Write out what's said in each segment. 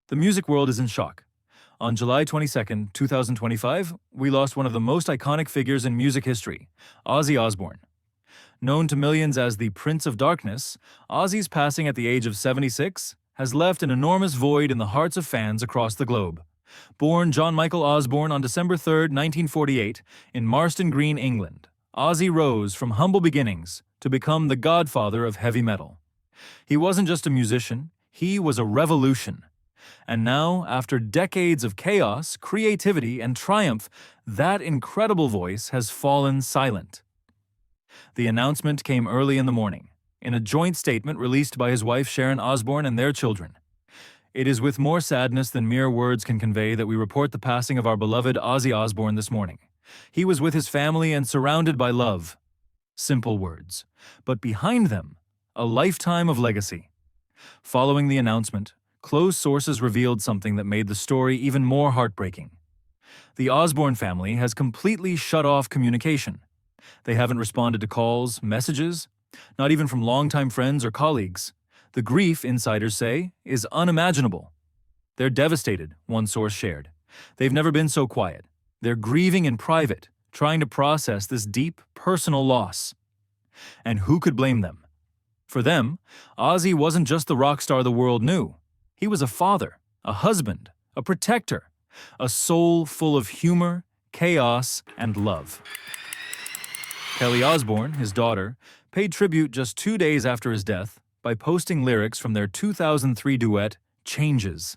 The music world is in shock. On July 22nd, 2025, we lost one of the most iconic figures in music history, Ozzy Osbourne. Known to millions as the Prince of Darkness, Ozzy's passing at the age of 76 has left an enormous void in the hearts of fans across the globe. Born John Michael Osbourne on December 3, 1948, in Marston Green, England, Ozzy rose from humble beginnings to become the godfather of heavy metal. He wasn't just a musician, he was a revolution. And now, after decades of chaos, creativity, and triumph, that incredible voice has fallen silent. The announcement came early in the morning, in a joint statement released by his wife Sharon Osbourne and their children. It is with more sadness than mere words can convey that we report the passing of our beloved Ozzy Osbourne this morning. He was with his family and surrounded by love. Simple words, but behind them, a lifetime of legacy. Following the announcement, close sources revealed something that made the story even more heartbreaking. The Osbourne family has completely shut off communication. They haven't responded to calls, messages, not even from longtime friends or colleagues. The grief, insiders say, is unimaginable. They're devastated, one source shared. They've never been so quiet. They're grieving in private, trying to process this deep, personal loss. And who could blame them? For them, Ozzy wasn't just the rock star the world knew. He was a father, a husband, a protector, a soul full of humor, chaos, and love. Kelly Osbourne, his daughter, paid tribute just 2 days after his death by posting lyrics from their 2003 duet, Changes.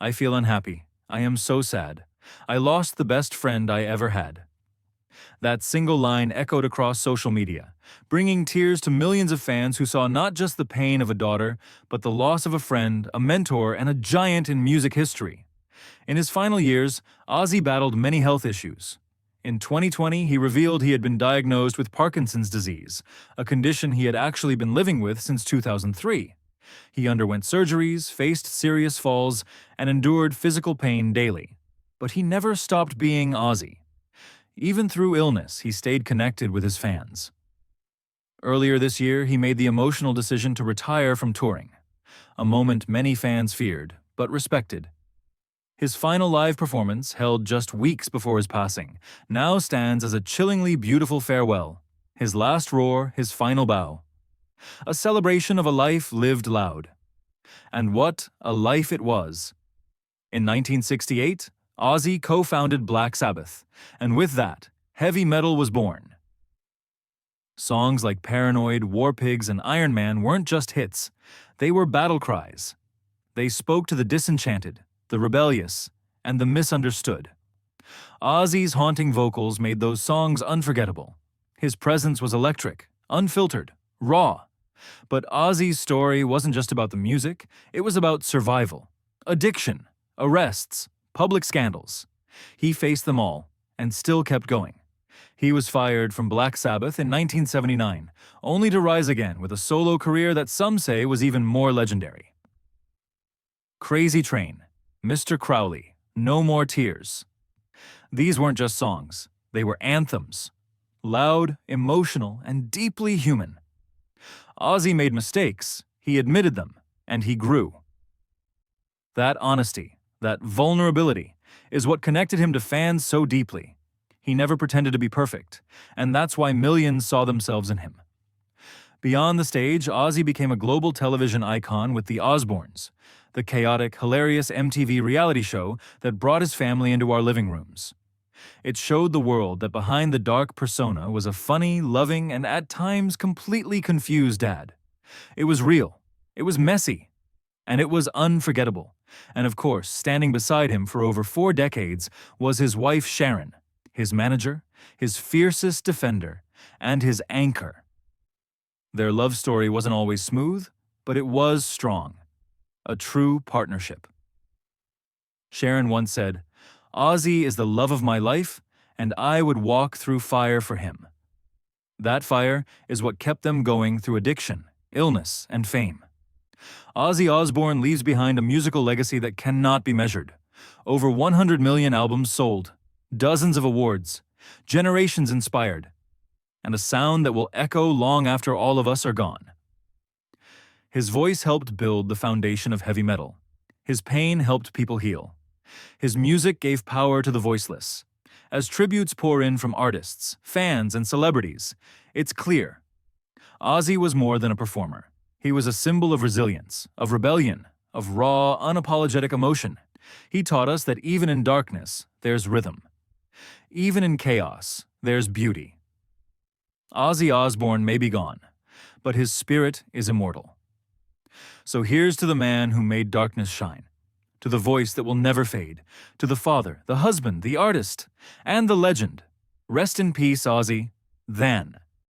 I feel unhappy. I am so sad. I lost the best friend I ever had. That single line echoed across social media, bringing tears to millions of fans who saw not just the pain of a daughter, but the loss of a friend, a mentor, and a giant in music history. In his final years, Ozzy battled many health issues. In 2020, he revealed he had been diagnosed with Parkinson's disease, a condition he had actually been living with since 2003. He underwent surgeries, faced serious falls, and endured physical pain daily. But he never stopped being Ozzy. Even through illness, he stayed connected with his fans. Earlier this year, he made the emotional decision to retire from touring, a moment many fans feared, but respected. His final live performance, held just weeks before his passing, now stands as a chillingly beautiful farewell, his last roar, his final bow. A celebration of a life lived loud. And what a life it was. In 1968, Ozzy co-founded Black Sabbath, and with that, heavy metal was born. Songs like Paranoid, War Pigs, and Iron Man weren't just hits, they were battle cries. They spoke to the disenchanted, the rebellious, and the misunderstood. Ozzy's haunting vocals made those songs unforgettable. His presence was electric, unfiltered, raw. But Ozzy's story wasn't just about the music, it was about survival, addiction, arrests, public scandals. He faced them all, and still kept going. He was fired from Black Sabbath in 1979, only to rise again with a solo career that some say was even more legendary. Crazy Train, Mr. Crowley, No More Tears. These weren't just songs, they were anthems. Loud, emotional, and deeply human. Ozzy made mistakes, he admitted them, and he grew. That honesty, that vulnerability, is what connected him to fans so deeply. He never pretended to be perfect, and that's why millions saw themselves in him. Beyond the stage, Ozzy became a global television icon with The Osbournes, the chaotic, hilarious MTV reality show that brought his family into our living rooms. It showed the world that behind the dark persona was a funny, loving, and at times completely confused dad. It was real, it was messy, and it was unforgettable. And of course, standing beside him for over 4 decades was his wife Sharon, his manager, his fiercest defender, and his anchor. Their love story wasn't always smooth, but it was strong. A true partnership. Sharon once said, "Ozzy is the love of my life, and I would walk through fire for him." That fire is what kept them going through addiction, illness, and fame. Ozzy Osbourne leaves behind a musical legacy that cannot be measured. Over 100 million albums sold, dozens of awards, generations inspired, and a sound that will echo long after all of us are gone. His voice helped build the foundation of heavy metal. His pain helped people heal. His music gave power to the voiceless. As tributes pour in from artists, fans, and celebrities, it's clear. Ozzy was more than a performer. He was a symbol of resilience, of rebellion, of raw, unapologetic emotion. He taught us that even in darkness, there's rhythm. Even in chaos, there's beauty. Ozzy Osbourne may be gone, but his spirit is immortal. So here's to the man who made darkness shine, to the voice that will never fade, to the father, the husband, the artist, and the legend. Rest in peace, Ozzy. Then.